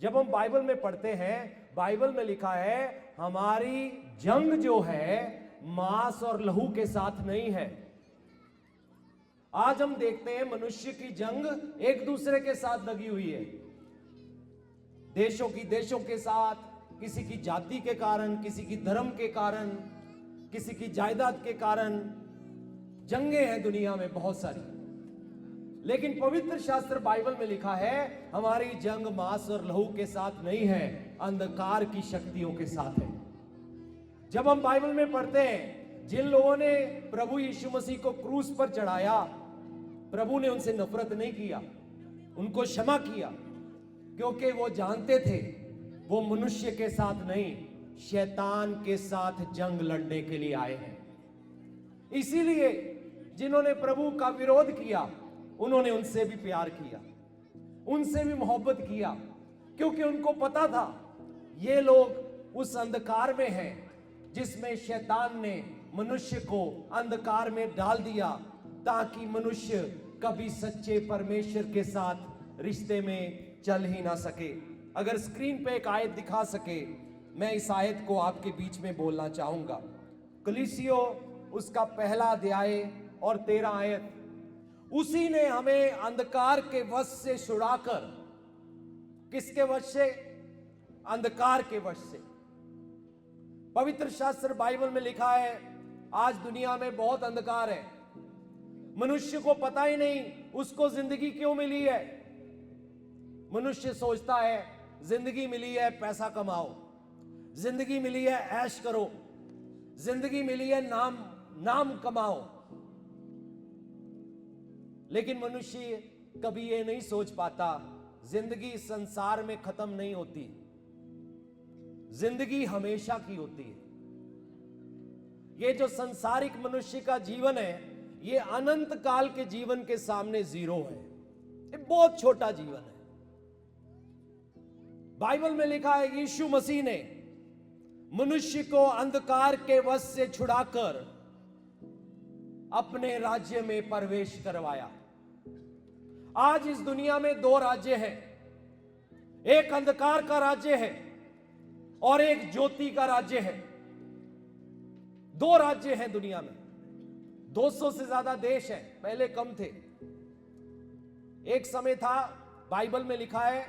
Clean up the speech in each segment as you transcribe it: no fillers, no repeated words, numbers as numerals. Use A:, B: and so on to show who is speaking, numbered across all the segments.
A: जब हम बाइबल में पढ़ते हैं, बाइबल में लिखा है हमारी जंग जो है मांस और लहू के साथ नहीं है। आज हम देखते हैं मनुष्य की जंग एक दूसरे के साथ लगी हुई है, देशों के साथ, किसी की जाति के कारण, किसी की धर्म के कारण, किसी की जायदाद के कारण जंगें हैं दुनिया में बहुत सारी। लेकिन पवित्र शास्त्र बाइबल में लिखा है हमारी जंग मांस और लहू के साथ नहीं है, अंधकार की शक्तियों के साथ है। जब हम बाइबल में पढ़ते हैं जिन लोगों ने प्रभु यीशु मसीह को क्रूस पर चढ़ाया, प्रभु ने उनसे नफरत नहीं किया, उनको क्षमा किया, क्योंकि वो जानते थे वो मनुष्य के साथ नहीं, शैतान के साथ जंग लड़ने के लिए आए हैं। इसीलिए जिन्होंने प्रभु का विरोध किया उन्होंने उनसे भी प्यार किया, उनसे भी मोहब्बत किया, क्योंकि उनको पता था ये लोग उस अंधकार में हैं जिसमें शैतान ने मनुष्य को अंधकार में डाल दिया, ताकि मनुष्य कभी सच्चे परमेश्वर के साथ रिश्ते में चल ही ना सके। अगर स्क्रीन पे एक आयत दिखा सके, मैं इस आयत को आपके बीच में बोलना चाहूंगा। कलीसियो उसका पहला अध्याय और 13 आयत। उसी ने हमें अंधकार के वश से छुड़ाकर, किसके वश से? अंधकार के वश से। पवित्र शास्त्र बाइबल में लिखा है आज दुनिया में बहुत अंधकार है, मनुष्य को पता ही नहीं उसको जिंदगी क्यों मिली है। मनुष्य सोचता है जिंदगी मिली है पैसा कमाओ, जिंदगी मिली है ऐश करो, जिंदगी मिली है नाम कमाओ। लेकिन मनुष्य कभी ये नहीं सोच पाता जिंदगी संसार में खत्म नहीं होती, जिंदगी हमेशा की होती है। ये जो संसारिक मनुष्य का जीवन है ये अनंत काल के जीवन के सामने जीरो है, ये बहुत छोटा जीवन है। बाइबल में लिखा है यीशु मसीह ने मनुष्य को अंधकार के वश से छुड़ाकर अपने राज्य में प्रवेश करवाया। आज इस दुनिया में 2 राज्य हैं, एक अंधकार का राज्य है और एक ज्योति का राज्य है। 2 राज्य हैं दुनिया में। 200 से ज्यादा देश हैं, पहले कम थे। एक समय था, बाइबल में लिखा है,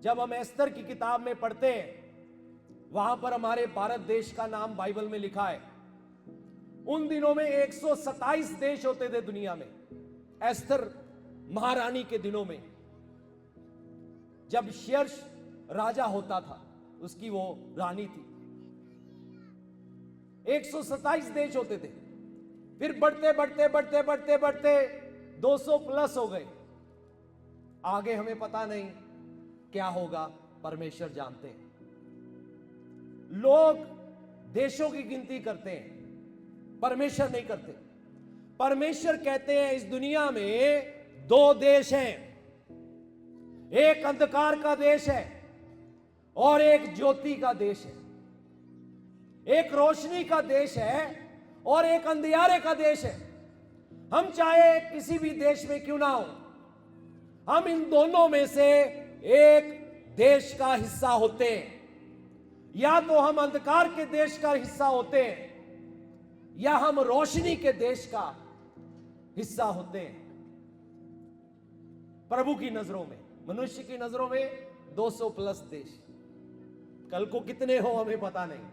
A: जब हम एस्तर की किताब में पढ़ते हैं वहां पर हमारे भारत देश का नाम बाइबल में लिखा है। उन दिनों में 127 देश होते थे दुनिया में, एस्तर महारानी के दिनों में, जब शेर्ष राजा होता था, उसकी वो रानी थी। 127 देश होते थे। फिर बढ़ते बढ़ते बढ़ते बढ़ते बढ़ते 200 प्लस हो गए। आगे हमें पता नहीं क्या होगा, परमेश्वर जानते हैं। लोग देशों की गिनती करते हैं, परमेश्वर नहीं करते। परमेश्वर कहते हैं इस दुनिया में 2 देश हैं, एक अंधकार का देश है और एक ज्योति का देश है। एक रोशनी का देश है और एक अंधियारे का देश है। हम चाहे किसी भी देश में क्यों ना हो, हम इन दोनों में से एक देश का हिस्सा होते हैं। या तो हम अंधकार के देश का हिस्सा होते हैं या हम रोशनी के देश का हिस्सा होते हैं। प्रभु की नजरों में, मनुष्य की नजरों में 200 प्लस देश। कल को कितने हो हमें पता नहीं,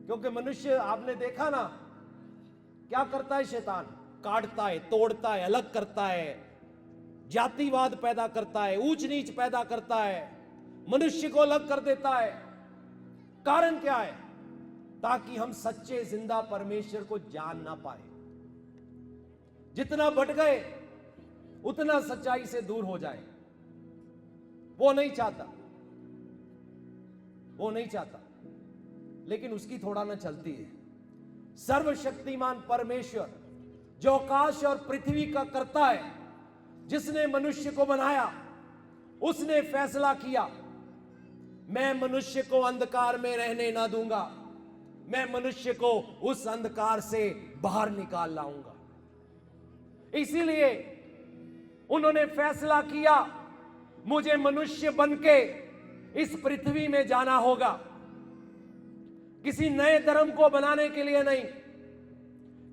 A: क्योंकि मनुष्य, आपने देखा ना क्या करता है शैतान? काटता है, तोड़ता है, अलग करता है, जातिवाद पैदा करता है, ऊंच नीच पैदा करता है, मनुष्य को अलग कर देता है। कारण क्या है? ताकि हम सच्चे जिंदा परमेश्वर को जान ना पाए। जितना बढ़ गए उतना सच्चाई से दूर हो जाए। वो नहीं चाहता, वो नहीं चाहता, लेकिन उसकी थोड़ा ना चलती है। सर्वशक्तिमान परमेश्वर जो आकाश और पृथ्वी का कर्ता है, जिसने मनुष्य को बनाया, उसने फैसला किया मैं मनुष्य को अंधकार में रहने ना दूंगा, मैं मनुष्य को उस अंधकार से बाहर निकाल लाऊंगा। इसीलिए उन्होंने फैसला किया मुझे मनुष्य बनके इस पृथ्वी में जाना होगा, किसी नए धर्म को बनाने के लिए नहीं,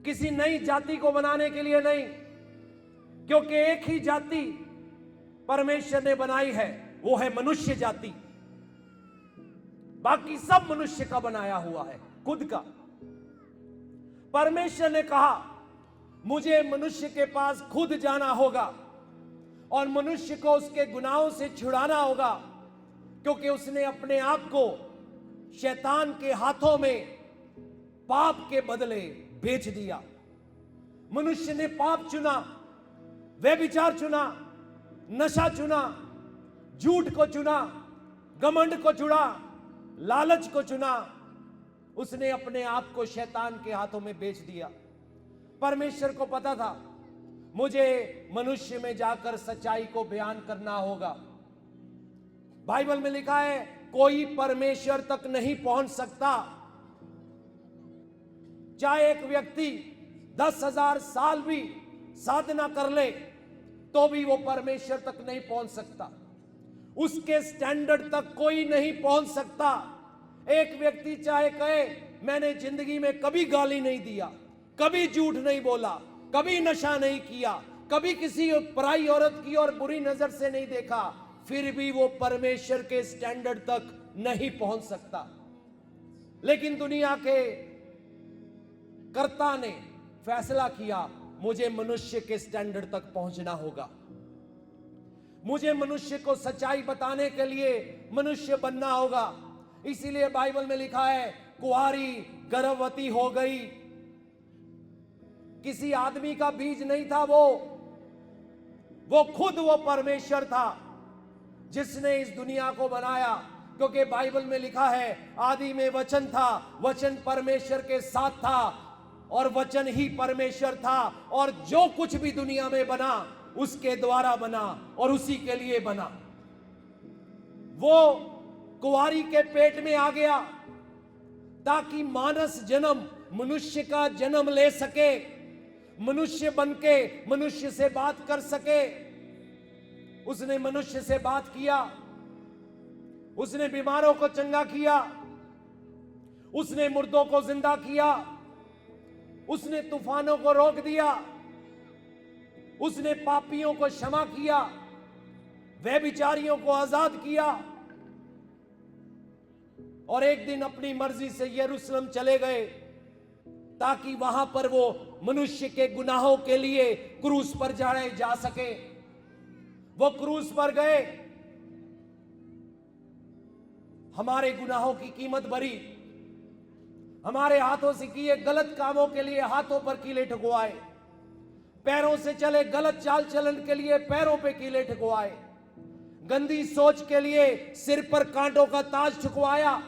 A: किसी नई जाति को बनाने के लिए नहीं, क्योंकि एक ही जाति परमेश्वर ने बनाई है, वो है मनुष्य जाति। बाकी सब मनुष्य का बनाया हुआ है, खुद का। परमेश्वर ने कहा मुझे मनुष्य के पास खुद जाना होगा और मनुष्य को उसके गुनाहों से छुड़ाना होगा, क्योंकि उसने अपने आप को शैतान के हाथों में पाप के बदले बेच दिया। मनुष्य ने पाप चुना, व्यभिचार चुना, नशा चुना, झूठ को चुना, घमंड को चुना, लालच को चुना। उसने अपने आप को शैतान के हाथों में बेच दिया। परमेश्वर को पता था मुझे मनुष्य में जाकर सच्चाई को बयान करना होगा। बाइबल में लिखा है कोई परमेश्वर तक नहीं पहुंच सकता, चाहे एक व्यक्ति 10,000 साल भी साधना कर ले तो भी वो परमेश्वर तक नहीं पहुंच सकता। उसके स्टैंडर्ड तक कोई नहीं पहुंच सकता। एक व्यक्ति चाहे कहे मैंने जिंदगी में कभी गाली नहीं दिया, कभी झूठ नहीं बोला, कभी नशा नहीं किया, कभी किसी पराई औरत की और बुरी नजर से नहीं देखा, फिर भी वो परमेश्वर के स्टैंडर्ड तक नहीं पहुंच सकता। लेकिन दुनिया के कर्ता ने फैसला किया मुझे मनुष्य के स्टैंडर्ड तक पहुंचना होगा, मुझे मनुष्य को सच्चाई बताने के लिए मनुष्य बनना होगा। इसीलिए बाइबल में लिखा है कुंवारी गर्भवती हो गई। किसी आदमी का बीज नहीं था वो खुद वो परमेश्वर था जिसने इस दुनिया को बनाया। क्योंकि बाइबल में लिखा है आदि में वचन था, वचन परमेश्वर के साथ था और वचन ही परमेश्वर था, और जो कुछ भी दुनिया में बना उसके द्वारा बना और उसी के लिए बना। वो कुंवारी के पेट में आ गया ताकि मानस जन्म मनुष्य का जन्म ले सके, मनुष्य बनके मनुष्य से बात कर सके। उसने मनुष्य से बात किया, उसने बीमारों को चंगा किया, उसने मुर्दों को जिंदा किया, उसने तूफानों को रोक दिया, उसने पापियों को क्षमा किया, व्यभिचारियों को आजाद किया। और एक दिन अपनी मर्जी से यरूशलेम चले गए ताकि वहां पर वो मनुष्य के गुनाहों के लिए क्रूस पर जाए जा सके। वो क्रूस पर गए, हमारे गुनाहों की कीमत भरी, हमारे हाथों से किए गलत कामों के लिए हाथों पर कीले ठुकवाए, पैरों से चले गलत चाल चलन के लिए पैरों पे कीले ठुकवाए, गंदी सोच के लिए सिर पर कांटों का ताज ठुकवाया,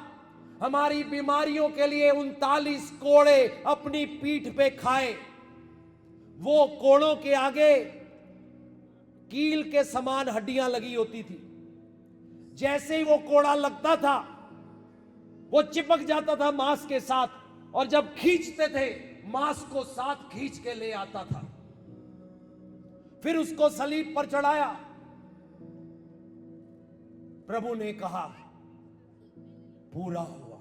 A: हमारी बीमारियों के लिए 39 कोड़े अपनी पीठ पे खाए। वो कोड़ों के आगे कील के समान हड्डियां लगी होती थी। जैसे ही वो कोड़ा लगता था वो चिपक जाता था मांस के साथ, और जब खींचते थे मांस को साथ खींच के ले आता था। फिर उसको सलीब पर चढ़ाया। प्रभु ने कहा पूरा हुआ।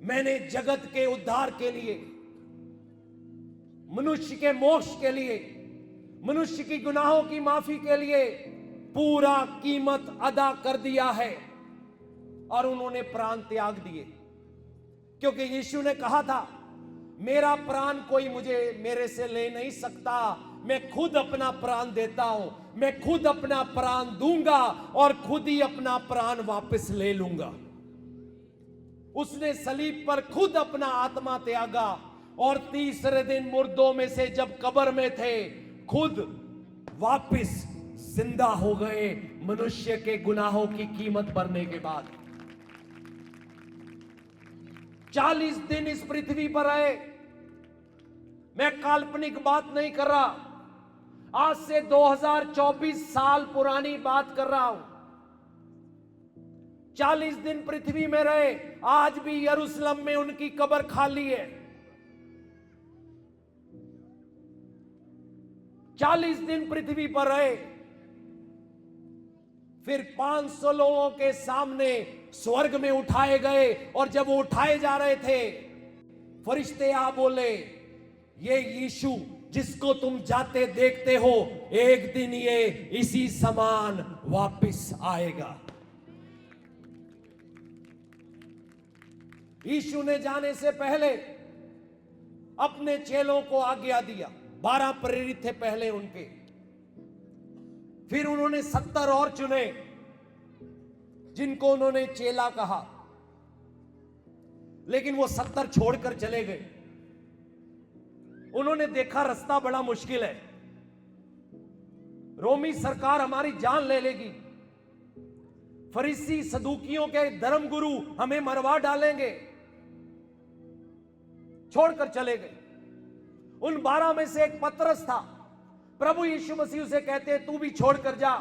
A: मैंने जगत के उद्धार के लिए, मनुष्य के मोक्ष के लिए, मनुष्य की गुनाहों की माफी के लिए पूरा कीमत अदा कर दिया है। और उन्होंने प्राण त्याग दिए, क्योंकि यीशु ने कहा था मेरा प्राण कोई मेरे से ले नहीं सकता, मैं खुद अपना प्राण देता हूं, मैं खुद अपना प्राण दूंगा और खुद ही अपना प्राण वापस ले लूंगा। उसने सलीब पर खुद अपना आत्मा त्यागा और तीसरे दिन मुर्दों में से जब कब्र में थे खुद वापस जिंदा हो गए मनुष्य के गुनाहों की कीमत भरने के बाद। 40 दिन इस पृथ्वी पर रहे। मैं काल्पनिक बात नहीं कर रहा, आज से 2024 साल पुरानी बात कर रहा हूं। 40 दिन पृथ्वी में रहे, आज भी यरूशलेम में उनकी कब्र खाली है। 40 दिन पृथ्वी पर रहे, फिर 500 लोगों के सामने स्वर्ग में उठाए गए, और जब वो उठाए जा रहे थे, फरिश्ते आ बोले, ये यीशु जिसको तुम जाते देखते हो, एक दिन ये इसी समान वापस आएगा। यीशु ने जाने से पहले अपने चेलों को आज्ञा दिया। 12 प्रेरित थे पहले उनके, फिर उन्होंने 70 और चुने जिनको उन्होंने चेला कहा, लेकिन वो 70 छोड़कर चले गए। उन्होंने देखा रास्ता बड़ा मुश्किल है, रोमी सरकार हमारी जान ले लेगी, फरीसी सदूकियों के धर्म गुरु हमें मरवा डालेंगे, छोड़कर चले गए। उन 12 में से एक पतरस था। प्रभु यीशु मसीह उसे कहते तू भी छोड़कर जा।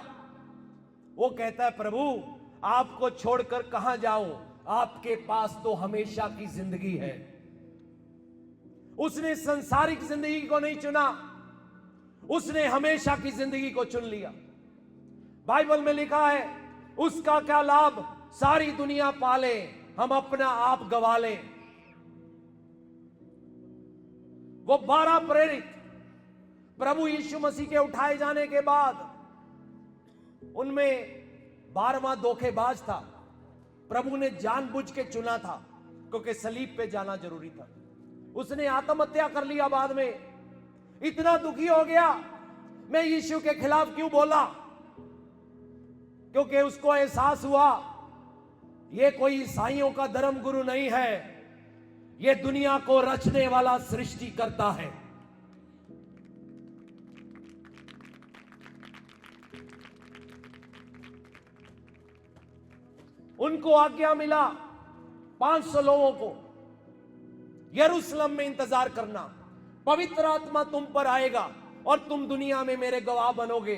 A: वो कहता है, प्रभु आपको छोड़कर कहां जाऊं, आपके पास तो हमेशा की जिंदगी है। उसने संसारिक जिंदगी को नहीं चुना, उसने हमेशा की जिंदगी को चुन लिया। बाइबल में लिखा है, उसका क्या लाभ सारी दुनिया पाले, हम अपना आप गवा लें। वो 12 प्रेरित प्रभु यीशु मसीह के उठाए जाने के बाद, उनमें 12वां धोखेबाज था। प्रभु ने जानबूझ के चुना था क्योंकि सलीब पे जाना जरूरी था। उसने आत्महत्या कर लिया बाद में। इतना दुखी हो गया, मैं यीशु के खिलाफ क्यों बोला, क्योंकि उसको एहसास हुआ ये कोई ईसाइयों का धर्म गुरु नहीं है, ये दुनिया को रचने वाला सृष्टि करता है। उनको आज्ञा मिला 500 लोगों को यरूशलेम में इंतजार करना, पवित्र आत्मा तुम पर आएगा और तुम दुनिया में मेरे गवाह बनोगे।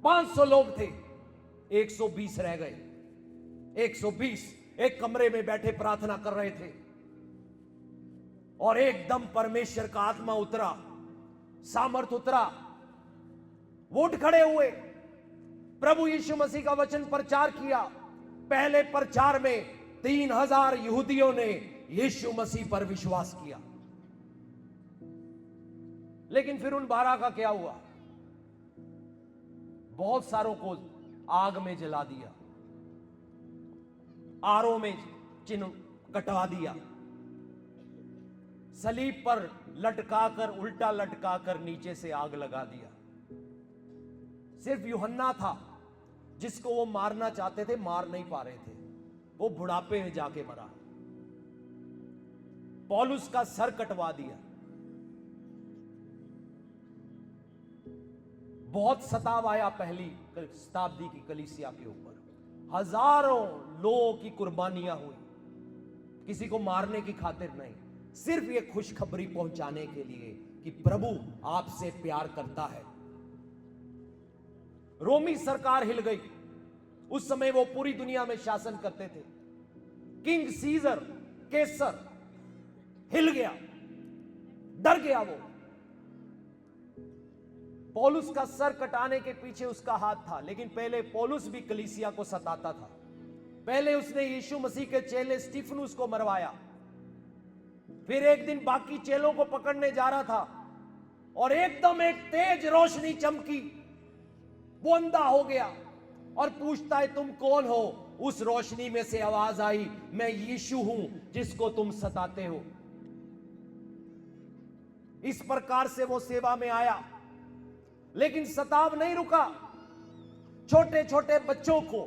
A: 500 लोग थे, 120 रह गए। 120 एक कमरे में बैठे प्रार्थना कर रहे थे और एकदम परमेश्वर का आत्मा उतरा, सामर्थ उतरा। वो उठ खड़े हुए, प्रभु यीशु मसीह का वचन प्रचार किया। पहले प्रचार में 3000 यहूदियों ने यीशु मसीह पर विश्वास किया। लेकिन फिर उन 12 का क्या हुआ? बहुत सारों को आग में जला दिया, आरों में चिन्ह कटवा दिया, सलीब पर लटकाकर, उल्टा लटकाकर नीचे से आग लगा दिया। सिर्फ यूहन्ना था जिसको वो मारना चाहते थे, मार नहीं पा रहे थे, वो बुढ़ापे में जाके मरा। पौलुस का सर कटवा दिया। बहुत सताव आया पहली शताब्दी की कलीसिया के ऊपर। हजारों लोगों की कुर्बानियां हुई, किसी को मारने की खातिर नहीं, सिर्फ ये खुशखबरी पहुंचाने के लिए कि प्रभु आपसे प्यार करता है। रोमी सरकार हिल गई। उस समय वो पूरी दुनिया में शासन करते थे। किंग सीजर, केसर हिल गया, डर गया वो। पौलुस का सर कटाने के पीछे उसका हाथ था, लेकिन पहले पौलुस भी कलीसिया को सताता था। पहले उसने यीशु मसीह के चेले स्टीफनुस को मरवाया, फिर एक दिन बाकी चेलों को पकड़ने जा रहा था और एकदम एक तेज रोशनी चमकी, वो अंधा हो गया और पूछता है तुम कौन हो? उस रोशनी में से आवाज आई, मैं यीशु हूं जिसको तुम सताते हो। इस प्रकार से वो सेवा में आया, लेकिन सताव नहीं रुका। छोटे छोटे बच्चों को,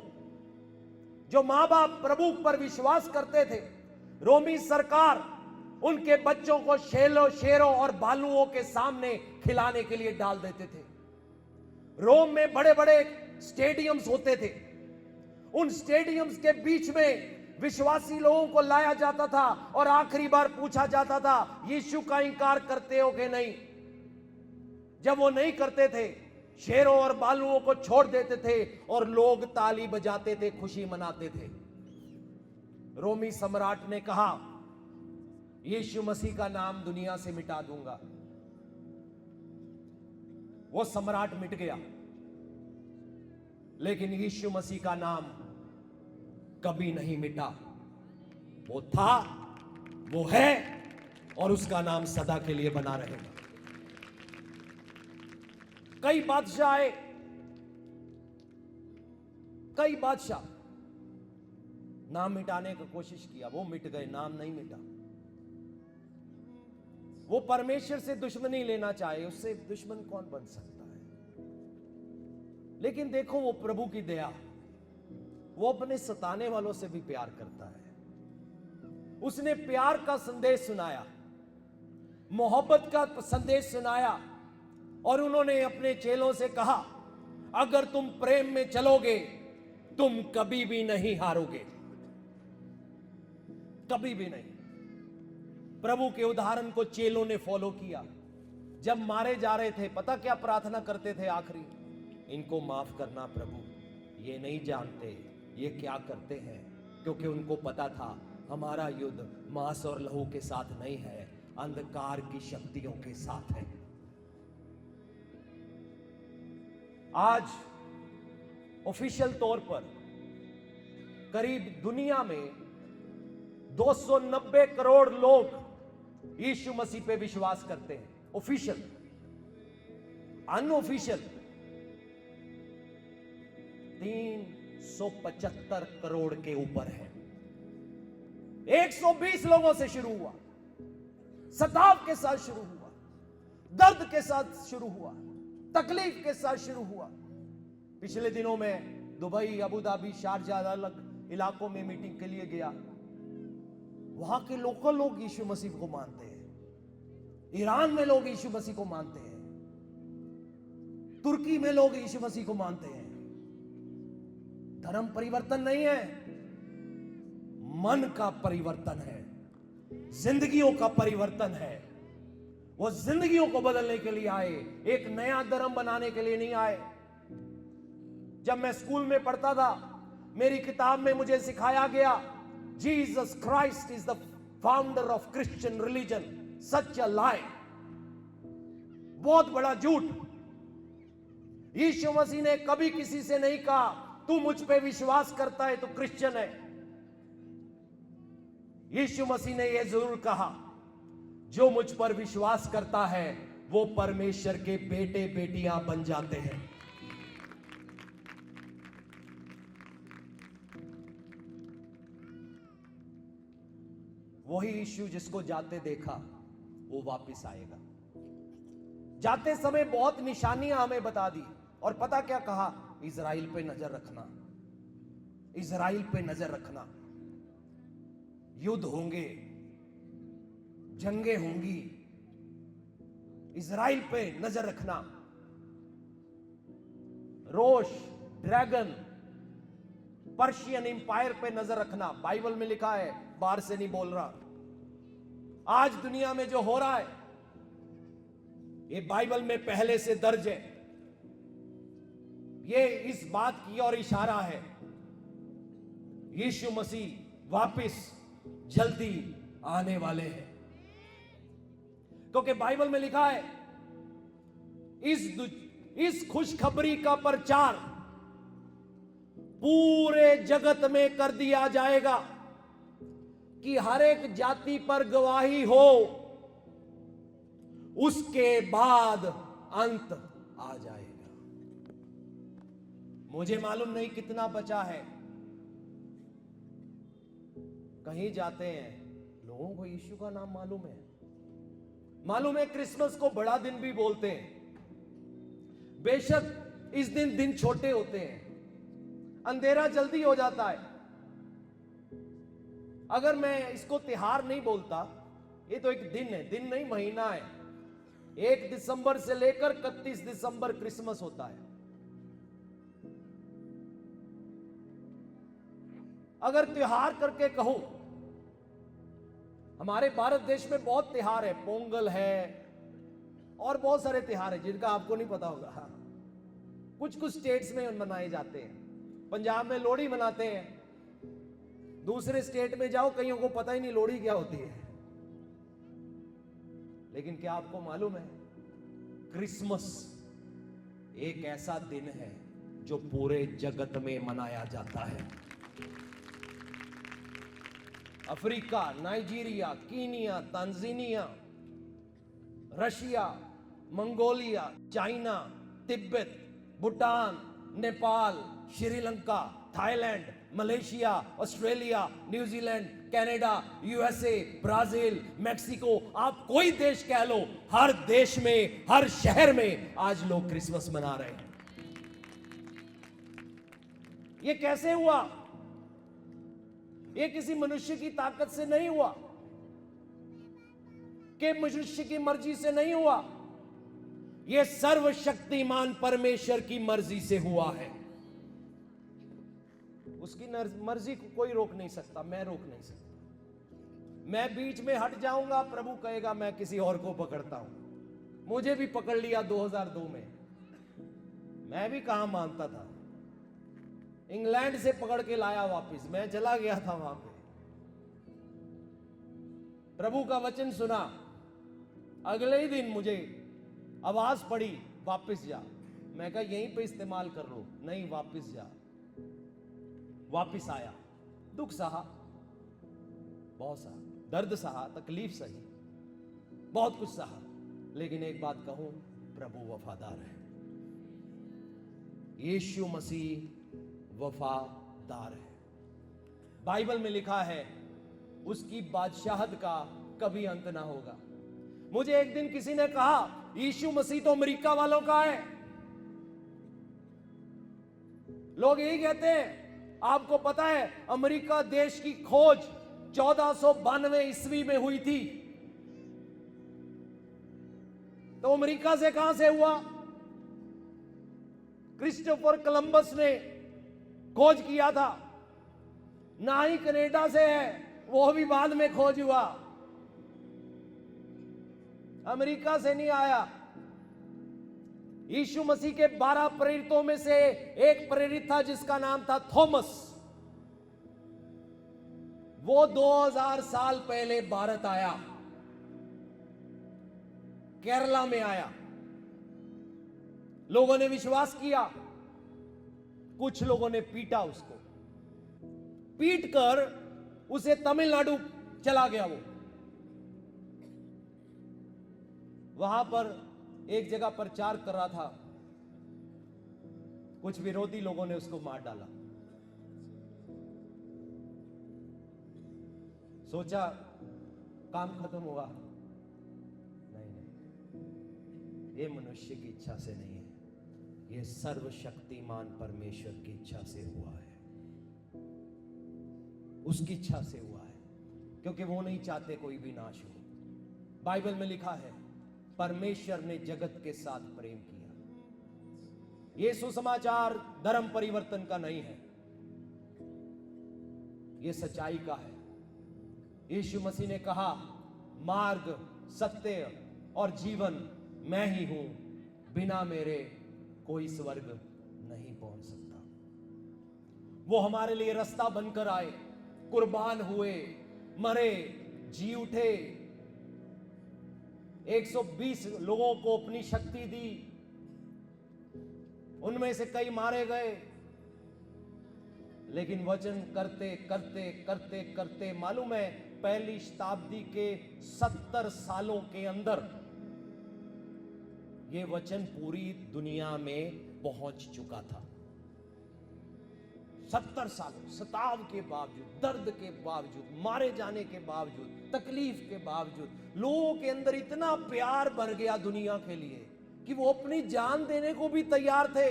A: जो मां बाप प्रभु पर विश्वास करते थे, रोमी सरकार उनके बच्चों को शेरों और भालुओं के सामने खिलाने के लिए डाल देते थे। रोम में बड़े बड़े स्टेडियम्स होते थे, उन स्टेडियम्स के बीच में विश्वासी लोगों को लाया जाता था और आखिरी बार पूछा जाता था, यीशु का इंकार करते हो कि नहीं? जब वो नहीं करते थे, शेरों और भालुओं को छोड़ देते थे और लोग ताली बजाते थे, खुशी मनाते थे। रोमी सम्राट ने कहा, यीशु मसीह का नाम दुनिया से मिटा दूंगा। वो सम्राट मिट गया। लेकिन यीशु मसीह का नाम कभी नहीं मिटा। वो था, वो है, और उसका नाम सदा के लिए बना रहेगा। कई बादशाह आए, कई बादशाह नाम मिटाने की कोशिश किया, वो मिट गए, नाम नहीं मिटा। वो परमेश्वर से दुश्मनी लेना चाहे, उससे दुश्मन कौन बन सकता है? लेकिन देखो वो प्रभु की दया, वो अपने सताने वालों से भी प्यार करता है। उसने प्यार का संदेश सुनाया, मोहब्बत का संदेश सुनाया, और उन्होंने अपने चेलों से कहा, अगर तुम प्रेम में चलोगे तुम कभी भी नहीं हारोगे, कभी भी नहीं। प्रभु के उदाहरण को चेलों ने फॉलो किया। जब मारे जा रहे थे, पता क्या प्रार्थना करते थे आखिरी? इनको माफ करना प्रभु, ये नहीं जानते ये क्या करते हैं। क्योंकि उनको पता था हमारा युद्ध मांस और लहू के साथ नहीं है, अंधकार की शक्तियों के साथ है। आज ऑफिशियल तौर पर करीब दुनिया में 290 करोड़ लोग यीशु मसीह पे विश्वास करते हैं। ऑफिशियल, अनऑफिशियल 375 करोड़ के ऊपर है। 120 लोगों से शुरू हुआ, सताव के साथ शुरू हुआ, दर्द के साथ शुरू हुआ, तकलीफ के साथ शुरू हुआ। पिछले दिनों में दुबई, अबू धाबी, शारजाह, अलग इलाकों में मीटिंग के लिए गया। वहां के लोकल लोग यीशु मसीह को मानते हैं। ईरान में लोग यीशु मसीह को मानते हैं। तुर्की में लोग यीशु मसीह को मानते हैं। धर्म परिवर्तन नहीं है, मन का परिवर्तन है, जिंदगियों का परिवर्तन है। वो जिंदगियों को बदलने के लिए आए, एक नया धर्म बनाने के लिए नहीं आए। जब मैं स्कूल में पढ़ता था, मेरी किताब में मुझे सिखाया गया, Jesus Christ is the founder of Christian religion, such a lie, बहुत बड़ा झूठ। यीशु मसीह ने कभी किसी से नहीं कहा तू मुझ पे विश्वास करता है तो क्रिश्चियन है। यीशु मसीह ने यह जरूर कहा, जो मुझ पर विश्वास करता है वो परमेश्वर के बेटे बेटियां बन जाते हैं। वही यीशु जिसको जाते देखा वो वापस आएगा। जाते समय बहुत निशानियां हमें बता दी, और पता क्या कहा? इजराइल पे नजर रखना, इजराइल पे नजर रखना। युद्ध होंगे, जंगें होंगी, इजराइल पे नजर रखना। रोश, ड्रैगन, पर्शियन इंपायर पे नजर रखना। बाइबल में लिखा है, बाहर से नहीं बोल रहा। आज दुनिया में जो हो रहा है ये बाइबल में पहले से दर्ज है। ये इस बात की ओर इशारा है, यीशु मसीह वापस जल्दी आने वाले हैं। क्योंकि बाइबल में लिखा है, इस खुशखबरी का प्रचार पूरे जगत में कर दिया जाएगा कि हर एक जाति पर गवाही हो, उसके बाद अंत आ जाएगा। मुझे मालूम नहीं कितना बचा है। कहीं जाते हैं, लोगों को यीशु का नाम मालूम है। मालूम है क्रिसमस को बड़ा दिन भी बोलते हैं। बेशक इस दिन दिन छोटे होते हैं, अंधेरा जल्दी हो जाता है। अगर मैं इसको त्योहार नहीं बोलता, ये तो एक दिन है, दिन नहीं महीना है। 1 दिसंबर से लेकर 31 दिसंबर क्रिसमस होता है। अगर त्योहार करके कहो, हमारे भारत देश में बहुत त्योहार है, पोंगल है और बहुत सारे त्योहार है जिनका आपको नहीं पता होगा। कुछ कुछ स्टेट्स में मनाए जाते हैं। पंजाब में लोहड़ी मनाते हैं, दूसरे स्टेट में जाओ कईयों को पता ही नहीं लोहड़ी क्या होती है। लेकिन क्या आपको मालूम है, क्रिसमस एक ऐसा दिन है जो पूरे जगत में मनाया जाता है। Africa, Nigeria, Kenya, Tanzania, Russia, Mongolia, China, Tibet, Bhutan, Nepal, Sri Lanka, Thailand, Malaysia, Australia, New Zealand, Canada, USA, Brazil, Mexico, आप कोई देश कह लो, हर देश में, हर शहर में आज लोग क्रिसमस मना रहे हैं। ये कैसे हुआ? ये किसी मनुष्य की ताकत से नहीं हुआ, कि मनुष्य की मर्जी से नहीं हुआ, यह सर्वशक्तिमान परमेश्वर की मर्जी से हुआ है। उसकी मर्जी को कोई रोक नहीं सकता, मैं रोक नहीं सकता। मैं बीच में हट जाऊंगा, प्रभु कहेगा मैं किसी और को पकड़ता हूं। मुझे भी पकड़ लिया 2002 में, मैं भी कहां मानता था, इंग्लैंड से पकड़ के लाया वापस, मैं चला गया था वहां पे, प्रभु का वचन सुना, अगले ही दिन मुझे आवाज पड़ी वापस जा। मैं कहा यहीं पे इस्तेमाल कर लो, नहीं वापस जा। वापस आया, दुख सहा, बहुत सहा, दर्द सहा, तकलीफ सही, बहुत कुछ सहा, लेकिन एक बात कहूं, प्रभु वफादार है। यीशु मसीह वफादार है। बाइबल में लिखा है उसकी बादशाहत का कभी अंत ना होगा। मुझे एक दिन किसी ने कहा यीशु मसीह तो अमेरिका वालों का है। लोग यही कहते हैं। आपको पता है अमेरिका देश की खोज 1492 ईस्वी में हुई थी, तो अमेरिका से कहां से हुआ? क्रिस्टोफर कोलंबस ने खोज किया था। ना ही कनाडा से है, वो भी बाद में खोज हुआ, अमेरिका से नहीं आया। यीशु मसीह के 12 प्रेरितों में से एक प्रेरित था जिसका नाम था थॉमस। वो 2000 साल पहले भारत आया, केरला में आया। लोगों ने विश्वास किया, कुछ लोगों ने पीटा उसको, पीट कर उसे तमिलनाडु चला गया। वो वहां पर एक जगह प्रचार कर रहा था, कुछ विरोधी लोगों ने उसको मार डाला। सोचा काम खत्म होगा, नहीं, ये मनुष्य की इच्छा से नहीं है, ये सर्वशक्तिमान परमेश्वर की इच्छा से हुआ है, उसकी इच्छा से हुआ है, क्योंकि वो नहीं चाहते कोई भी नाश हो। बाइबल में लिखा है परमेश्वर ने जगत के साथ प्रेम किया। यह सुसमाचार धर्म परिवर्तन का नहीं है, यह सच्चाई का है। यीशु मसीह ने कहा मार्ग, सत्य और जीवन मैं ही हूं, बिना मेरे कोई स्वर्ग नहीं पहुंच सकता। वो हमारे लिए रास्ता बनकर आए, कुर्बान हुए, मरे, जी उठे, 120 लोगों को अपनी शक्ति दी, उनमें से कई मारे गए, लेकिन वचन करते करते करते करते मालूम है पहली शताब्दी के 70 सालों के अंदर यह वचन पूरी दुनिया में पहुंच चुका था। 70 सालों, सताव के बावजूद, दर्द के बावजूद, मारे जाने के बावजूद, तकलीफ के बावजूद, लोगों के अंदर इतना प्यार भर गया दुनिया के लिए कि वो अपनी जान देने को भी तैयार थे।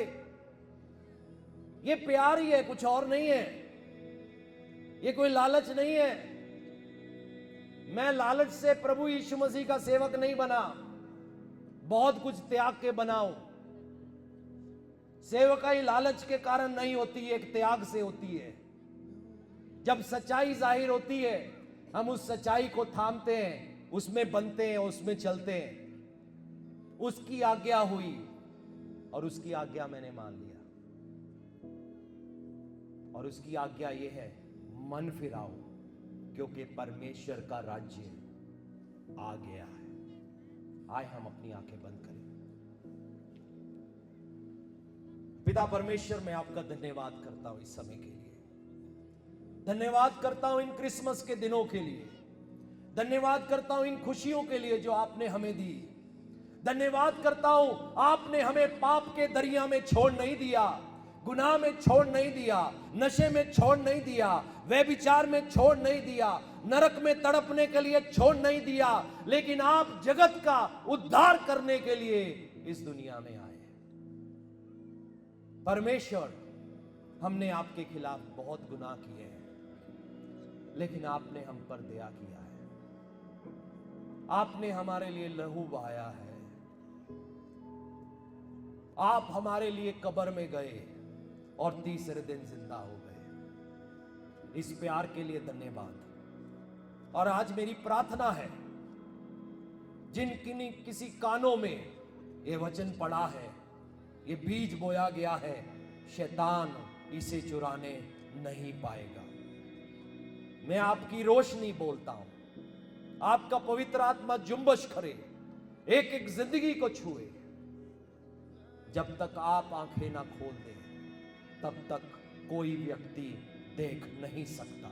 A: ये प्यार ही है, कुछ और नहीं है, ये कोई लालच नहीं है। मैं लालच से प्रभु यीशु मसीह का सेवक नहीं बना, बहुत कुछ त्याग के बनाऊं। सेवकाई लालच के कारण नहीं होती, एक त्याग से होती है। जब सच्चाई जाहिर होती है, हम उस सच्चाई को थामते हैं, उसमें बनते हैं, उसमें चलते हैं। उसकी आज्ञा हुई और उसकी आज्ञा मैंने मान लिया, और उसकी आज्ञा यह है मन फिराओ, क्योंकि परमेश्वर का राज्य आ गया है। आए हम अपनी आंखें बंद करें। पिता परमेश्वर, मैं आपका धन्यवाद करता हूं इस समय के लिए, धन्यवाद करता हूं इन क्रिसमस के दिनों के लिए, धन्यवाद करता हूं इन खुशियों के लिए जो आपने हमें दी, धन्यवाद करता हूं आपने हमें पाप के दरिया में छोड़ नहीं दिया, गुनाह में छोड़ नहीं दिया, नशे में छोड़ नहीं दिया, व्यभिचार में छोड़ नहीं दिया, नरक में तड़पने के लिए छोड़ नहीं दिया, लेकिन आप जगत का उद्धार करने के लिए इस दुनिया में आए। परमेश्वर, हमने आपके खिलाफ बहुत गुनाह किए हैं, लेकिन आपने हम पर दया किया है, आपने हमारे लिए लहू बहाया है, आप हमारे लिए कब्र में गए और तीसरे दिन जिंदा हो गए। इस प्यार के लिए धन्यवाद। और आज मेरी प्रार्थना है, जिन किसी कानों में ये वचन पड़ा है, ये बीज बोया गया है, शैतान इसे चुराने नहीं पाएगा। मैं आपकी रोशनी बोलता हूं, आपका पवित्र आत्मा जुम्बश करे, एक एक जिंदगी को छुए। जब तक आप आंखें ना खोल दें, तब तक कोई व्यक्ति देख नहीं सकता,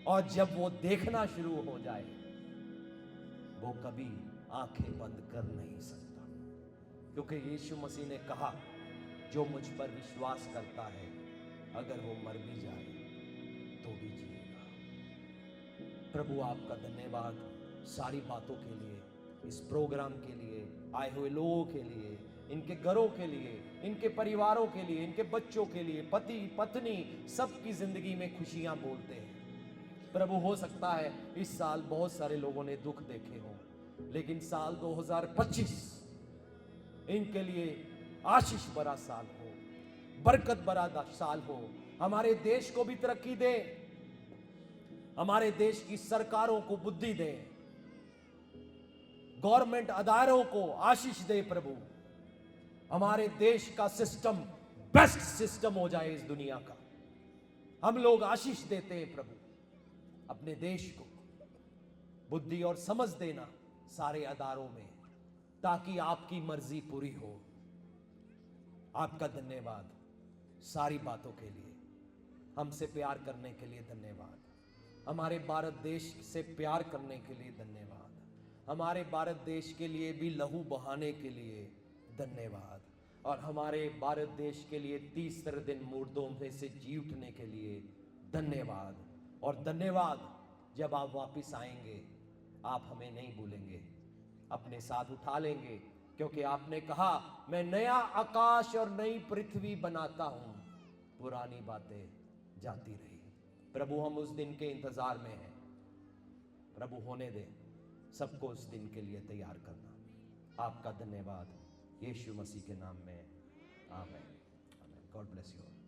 A: और जब वो देखना शुरू हो जाए, वो कभी आंखें बंद कर नहीं सकता, क्योंकि यीशु मसीह ने कहा, जो मुझ पर विश्वास करता है, अगर वो मर भी जाए तो भी जिएगा। प्रभु, आपका धन्यवाद सारी बातों के लिए, इस प्रोग्राम के लिए, आए हुए लोगों के लिए, इनके घरों के लिए, इनके परिवारों के लिए, इनके बच्चों के लिए, पति पत्नी सबकी जिंदगी में खुशियां बोलते हैं। प्रभु, हो सकता है इस साल बहुत सारे लोगों ने दुख देखे हो, लेकिन साल 2025 इनके लिए आशीष भरा साल हो, बरकत भरा साल हो। हमारे देश को भी तरक्की दे, हमारे देश की सरकारों को बुद्धि दे, गवर्नमेंट अदारों को आशीष दे। प्रभु, हमारे देश का सिस्टम बेस्ट सिस्टम हो जाए इस दुनिया का। हम लोग आशीष देते हैं प्रभु, अपने देश को बुद्धि और समझ देना सारे अदारों में, ताकि आपकी मर्जी पूरी हो। आपका धन्यवाद सारी बातों के लिए, हमसे प्यार करने के लिए धन्यवाद, हमारे भारत देश से प्यार करने के लिए धन्यवाद, हमारे भारत देश के लिए भी लहू बहाने के लिए धन्यवाद, और हमारे भारत देश के लिए तीसरे दिन मुर्दों में से जी उठने के लिए धन्यवाद। और धन्यवाद, जब आप वापस आएंगे आप हमें नहीं भूलेंगे, अपने साथ उठा लेंगे, क्योंकि आपने कहा, मैं नया आकाश और नई पृथ्वी बनाता हूं, पुरानी बातें जाती रही। प्रभु, हम उस दिन के इंतजार में हैं। प्रभु, होने दे, सबको उस दिन के लिए तैयार करना। आपका धन्यवाद, यीशु मसीह के नाम में, आमीन। God bless you.